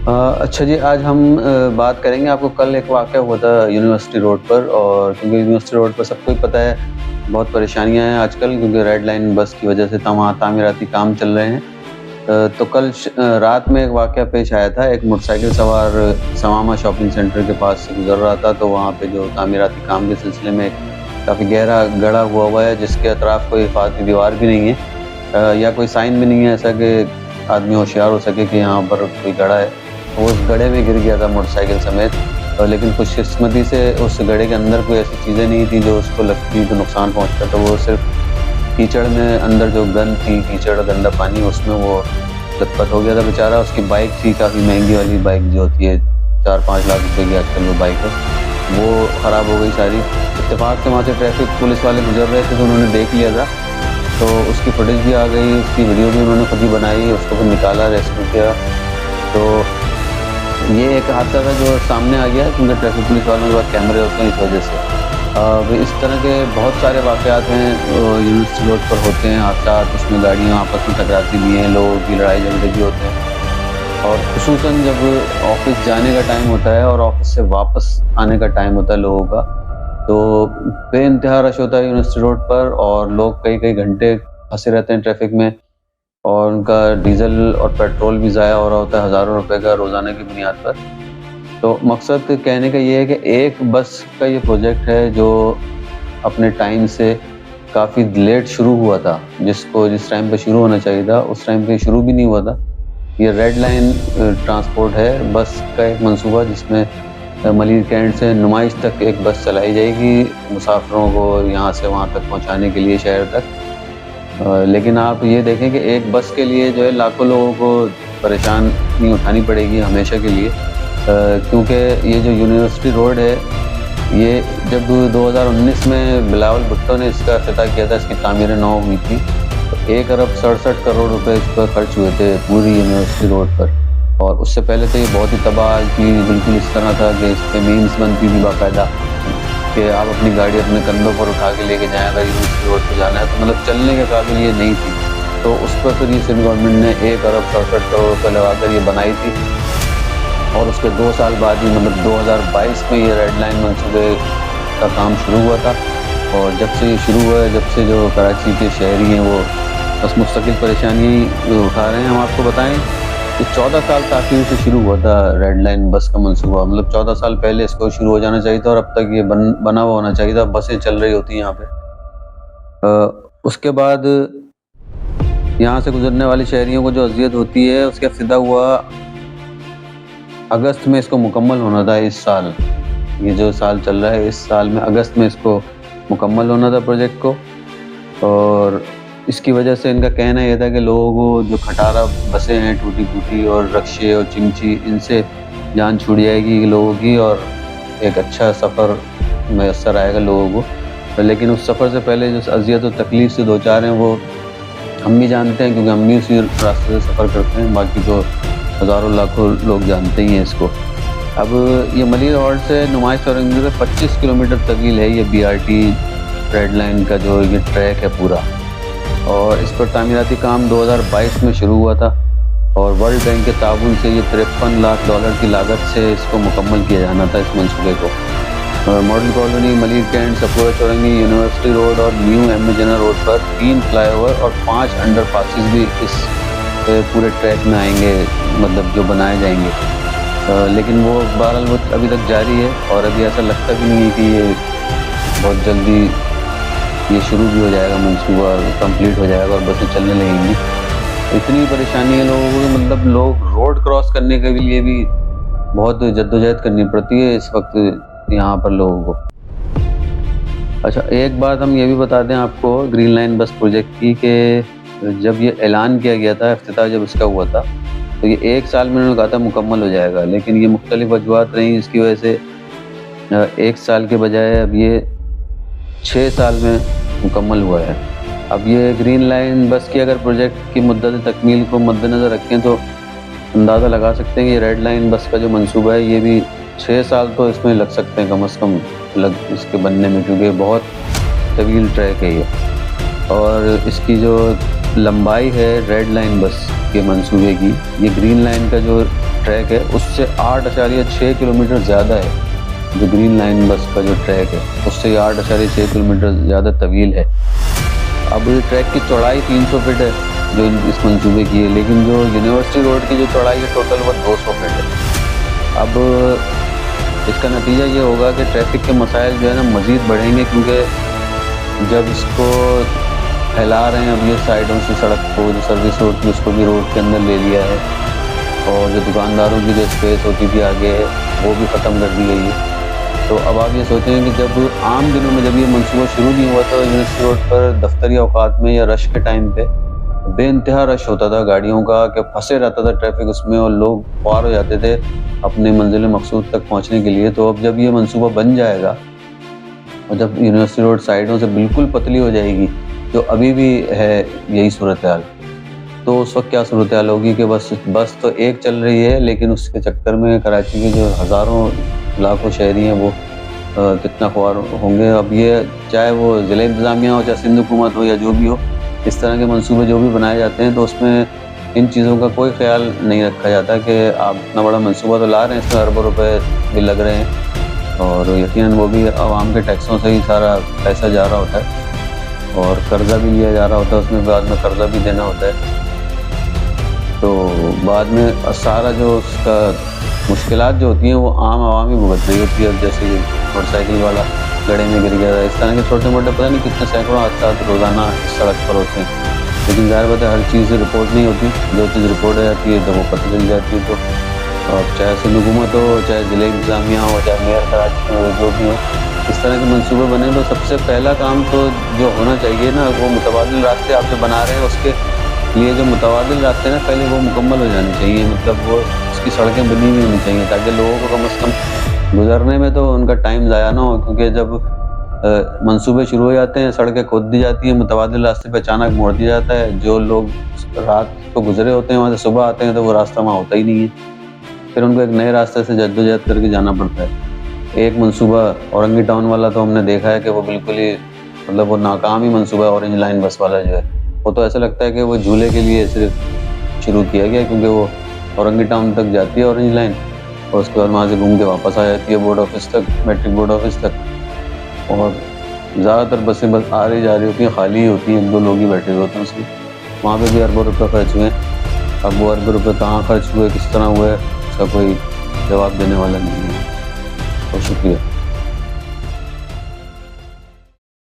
اچھا جی، آج ہم بات کریں گے. آپ کو کل ایک واقعہ ہوا تھا یونیورسٹی روڈ پر، اور کیونکہ یونیورسٹی روڈ پر سب کو ہی پتہ ہے بہت پریشانیاں ہیں آج کل، کیونکہ ریڈ لائن بس کی وجہ سے وہاں تعمیراتی کام چل رہے ہیں. تو کل رات میں ایک واقعہ پیش آیا تھا. ایک موٹر سائیکل سوار سواما شاپنگ سینٹر کے پاس سے گزر رہا تھا، تو وہاں پہ جو تعمیراتی کام کے سلسلے میں کافی گہرا گڑھا ہوا ہے، جس کے اطراف کوئی حفاظتی دیوار بھی نہیں ہے یا کوئی سائن بھی نہیں ہے ایسا کہ آدمی ہوشیار ہو سکے کہ یہاں پر کوئی گڑھا ہے. وہ اس گڑھے میں گر گیا تھا موٹر سائیکل سمیت، لیکن خوش قسمتی سے اس گڑھے کے اندر کوئی ایسی چیزیں نہیں تھیں جو اس کو لگتی تو نقصان پہنچتا. تو وہ صرف کیچڑ میں اندر جو گند تھی، کیچڑ گندا پانی، اس میں وہ لت پت ہو گیا تھا بیچارہ. اس کی بائک تھی، کافی مہنگی والی بائک جو ہوتی ہے 4-5 لاکھ روپے کی آج کل وہ بائک ہے، وہ خراب ہو گئی ساری. اتفاق سے وہاں سے ٹریفک پولیس والے گزر رہے تھے تو انہوں نے دیکھ لیا تھا، تو اس کی فوٹیج بھی آ گئی، اس کی ویڈیو بھی انہوں نے خود ہی بنائی، اس کو پھر نکالا، ریسکیو کیا. تو یہ ایک حادثہ تھا جو سامنے آ گیا ہے، کیونکہ ٹریفک پولیس والوں کے پاس کیمرے ہوتے ہیں اس وجہ سے. اس طرح کے بہت سارے واقعات ہیں یونیورسٹی روڈ پر ہوتے ہیں حادثات. اس میں گاڑیاں آپس میں ٹکراتی بھی ہیں، لوگوں کی لڑائی جھگڑے بھی ہوتے ہیں، اور خصوصاً جب آفس جانے کا ٹائم ہوتا ہے اور آفس سے واپس آنے کا ٹائم ہوتا ہے لوگوں کا، تو بے انتہا رش ہوتا ہے یونیورسٹی روڈ پر، اور لوگ کئی کئی گھنٹے پھنسے رہتے ہیں ٹریفک میں، اور ان کا ڈیزل اور پیٹرول بھی ضائع ہو رہا ہوتا ہے ہزاروں روپے کا روزانہ کی بنیاد پر. تو مقصد کہنے کا یہ ہے کہ ایک بس کا یہ پروجیکٹ ہے جو اپنے ٹائم سے کافی لیٹ شروع ہوا تھا. جس ٹائم پہ شروع ہونا چاہیے تھا اس ٹائم پہ شروع بھی نہیں ہوا تھا. یہ ریڈ لائن ٹرانسپورٹ ہے، بس کا ایک منصوبہ، جس میں ملیر کینٹ سے نمائش تک ایک بس چلائی جائے گی مسافروں کو یہاں سے وہاں تک پہنچانے کے لیے، شہر تک. لیکن آپ یہ دیکھیں کہ ایک بس کے لیے جو ہے لاکھوں لوگوں کو پریشانی اٹھانی پڑے گی ہمیشہ کے لیے، کیونکہ یہ جو یونیورسٹی روڈ ہے، یہ جب 2019 میں بلاول بھٹو نے اس کا افتتاح کیا تھا، اس کی تعمیر نو ہوئی تھی، تو 1 ارب 67 کروڑ روپے اس پر خرچ ہوئے تھے پوری یونیورسٹی روڈ پر. اور اس سے پہلے تو یہ بہت ہی تباہ حال تھی، بالکل اس طرح تھا کہ اس پہ مینس بنتی تھی باقاعدہ کہ آپ اپنی گاڑی اپنے کندھوں پر اٹھا کے لے کے جائیں اگر یونیورسٹی روڈ پہ جانا ہے، تو مطلب چلنے کے قابل یہ نہیں تھی. تو اس پر پھر یہ سندھ گورنمنٹ نے 1 ارب 67 کروڑ روپے لگا کر یہ بنائی تھی، اور اس کے 2 سال بعد ہی مطلب 2022 میں یہ ریڈ لائن منصوبے کا کام شروع ہوا تھا. اور جب سے یہ شروع ہوا ہے، جب سے جو کراچی کے شہری ہیں وہ بس مستقل پریشانی اٹھا رہے ہیں. ہم آپ کو بتائیں کہ 14 سال تاخیر سے شروع ہوا تھا ریڈ لائن بس کا منصوبہ، مطلب 14 سال پہلے اس کو شروع ہو جانا چاہیے تھا، اور اب تک یہ بنا ہوا ہونا چاہیے تھا، بسیں چل رہی ہوتی ہیں یہاں پہ. اس کے بعد یہاں سے گزرنے والی شہریوں کو جو اذیت ہوتی ہے، اس کا افتتاح ہوا اگست میں. اس کو مکمل ہونا تھا اس سال، یہ جو سال چل رہا ہے اس سال میں اگست میں اس کو مکمل ہونا تھا پروجیکٹ کو. اور اس کی وجہ سے ان کا کہنا یہ تھا کہ لوگوں کو جو کھٹارا بسیں ہیں ٹوٹی پھوٹی اور رکشے اور چمچی، ان سے جان چھوٹ جائے گی لوگوں کی، اور ایک اچھا سفر میسر آئے گا لوگوں کو. لیکن اس سفر سے پہلے جو اذیت و تکلیف سے دو چار ہیں وہ ہم بھی جانتے ہیں، کیونکہ ہم بھی اسی راستے سے سفر کرتے ہیں. باقی تو ہزاروں لاکھوں لوگ جانتے ہی ہیں اس کو. اب یہ ملیر ہالٹ سے نمائش چورنگی سے 25 کلومیٹر طویل ہے یہ BRT ریڈ لائن کا جو یہ ٹریک ہے پورا، اور اس پر تعمیراتی کام 2022 میں شروع ہوا تھا، اور ورلڈ بینک کے تعاون سے یہ $53 لاکھ کی لاگت سے اس کو مکمل کیا جانا تھا اس منصوبے کو. Model colony, Malir Kent, سپورہ چورنگی، university road اور نیو ایم جنرل روڈ پر 3 فلائی اوور اور 5 انڈر پاسز بھی اس پورے ٹریک میں آئیں گے، مطلب جو بنائے جائیں گے. لیکن وہ بہرحال وہ ابھی تک جاری ہے، اور ابھی ایسا لگتا بھی نہیں ہے کہ یہ بہت جلدی یہ شروع بھی ہو جائے گا، منصوبہ کمپلیٹ ہو جائے گا اور بسیں چلنے لگیں گی. اتنی پریشانی ہے لوگوں کو، مطلب لوگ روڈ کراس کرنے کے لیے بھی بہت جدوجہد کرنی پڑتی ہے اس وقت یہاں پر لوگوں کو. اچھا، ایک بات ہم یہ بھی بتا دیں آپ کو گرین لائن بس پروجیکٹ کی، کہ جب یہ اعلان کیا گیا تھا، افتتاح جب اس کا ہوا تھا، تو یہ 1 سال میں انہوں نے کہا تھا مکمل ہو جائے گا، لیکن یہ مختلف وجوہات رہیں اس کی وجہ سے 1 سال کے بجائے اب یہ 6 سال میں مکمل ہوا ہے. اب یہ گرین لائن بس کی اگر پروجیکٹ کی مدت تکمیل کو مد نظر رکھیں تو اندازہ لگا سکتے ہیں کہ یہ ریڈ لائن بس کا جو منصوبہ ہے یہ بھی 6 سال تو اس میں لگ سکتے ہیں کم از کم اس کے بننے میں، کیونکہ بہت طویل ٹریک ہے یہ. اور اس کی جو لمبائی ہے ریڈ لائن بس کے منصوبے کی، یہ گرین لائن کا جو ٹریک ہے اس سے 8.6 کلومیٹر زیادہ ہے. جو گرین لائن بس کا جو ٹریک ہے اس سے 8.6 کلومیٹر زیادہ طویل ہے. اب ٹریک کی چوڑائی 300 فٹ ہے جو اس منصوبے کی ہے، لیکن جو یونیورسٹی روڈ کی جو چوڑائی ہے ٹوٹل وہ 200 فٹ ہے. اب اس کا نتیجہ یہ ہوگا کہ ٹریفک کے مسائل جو ہے نا مزید بڑھیں گے، کیونکہ جب اس کو پھیلا رہے ہیں اب یہ سائڈوں سے سڑک کو، جو سروس روڈ کی اس کو بھی روڈ کے اندر لے لیا ہے، اور جو دکانداروں کی جو اسپیس ہوتی تھی آگے وہ بھی ختم کر دی گئی ہے. تو اب آپ یہ سوچیں کہ جب عام دنوں میں جب یہ منصوبہ شروع نہیں ہوا تو یونیورسٹی روڈ پر دفتری اوقات میں یا رش کے ٹائم پہ بے انتہا رش ہوتا تھا گاڑیوں کا، کہ پھنسے رہتا تھا ٹریفک اس میں، اور لوگ خوار ہو جاتے تھے اپنے منزل مقصود تک پہنچنے کے لیے. تو اب جب یہ منصوبہ بن جائے گا اور جب یونیورسٹی روڈ سائڈوں سے بالکل پتلی ہو جائے گی، جو ابھی بھی ہے یہی صورتحال، تو اس وقت کیا صورتحال ہوگی کہ بس تو ایک چل رہی ہے، لیکن اس کے چکر میں کراچی کے جو ہزاروں لاکھوں شہری ہیں وہ کتنا خوار ہوں گے. اب یہ چاہے وہ ضلع انتظامیہ ہو، چاہے سندھ حکومت ہو، یا جو بھی ہو، اس طرح کے منصوبے جو بھی بنائے جاتے ہیں تو اس میں ان چیزوں کا کوئی خیال نہیں رکھا جاتا کہ آپ اتنا بڑا منصوبہ تو لا رہے ہیں، اس میں اربوں روپے بھی لگ رہے ہیں، اور یقیناً وہ بھی عوام کے ٹیکسوں سے ہی سارا پیسہ جا رہا ہوتا ہے، اور قرضہ بھی لیا جا رہا ہوتا ہے، اس میں بعد میں قرضہ بھی دینا ہوتا ہے. تو بعد میں سارا جو اس کا مشکلات جو ہوتی ہیں وہ عام عوام ہی بھگت رہی ہوتی ہے. جیسے کہ موٹر سائیکل والا گڑھے میں گر گیا، اس طرح کے چھوٹے موٹے پتہ نہیں کتنے سینکڑوں حادثات روزانہ اس سڑک پر ہوتے ہیں. لیکن ظاہر بات ہے ہر چیز رپورٹ نہیں ہوتی، جو چیز رپورٹ ہو جاتی ہے تو وہ پتہ چل جاتی ہے. تو اب چاہے سندھ حکومت ہو، چاہے ضلع انتظامیہ ہو، چاہے میئر کراچی ہو، جو بھی ہو، اس طرح کے منصوبے بنے تو سب سے پہلا کام تو جو ہونا چاہیے نا، وہ متبادل راستے آپ جو بنا رہے ہیں اس کے لیے جو متبادل راستے ہیں نا پہلے وہ مکمل ہو جانے چاہیے. مطلب وہ اس کی سڑکیں بنی ہوئی ہونی چاہیے تاکہ لوگوں کو کم از کم گزرنے میں تو ان کا ٹائم ضائع نہ ہو. کیونکہ جب منصوبے شروع ہو جاتے ہیں، سڑکیں کھود دی جاتی ہیں، متبادل راستے پہ اچانک موڑ دیا جاتا ہے، جو لوگ رات کو گزرے ہوتے ہیں وہاں سے صبح آتے ہیں تو وہ راستہ وہاں ہوتا ہی نہیں ہے، پھر ان کو ایک نئے راستے سے جدوجہد کر کے جانا پڑتا ہے. ایک منصوبہ اورنگی ٹاؤن والا تو ہم نے دیکھا ہے کہ وہ بالکل ہی مطلب وہ ناکام ہی منصوبہ ہے. اورنج لائن بس والا جو ہے وہ تو ایسا لگتا ہے کہ وہ جھولے کے لیے صرف شروع کیا گیا، کیونکہ وہ اورنگی ٹاؤن تک جاتی ہے اورنج لائن، اور اس کے بعد وہاں سے گھوم کے واپس آ جاتی ہے بورڈ آفس تک، میٹرک بورڈ آفس تک. اور زیادہ تر بسیں بس آ رہی جا رہی ہوتی ہیں، خالی ہی ہوتی ہیں، ایک دو لوگ ہی بیٹھے ہوئے ہوتے ہیں اس میں. وہاں پہ بھی اربوں روپے خرچ ہوئے ہیں. اب وہ اربوں روپے کہاں خرچ ہوئے، کس طرح ہوئے، اس کا کوئی جواب دینے والا نہیں ہے. بہت شکریہ.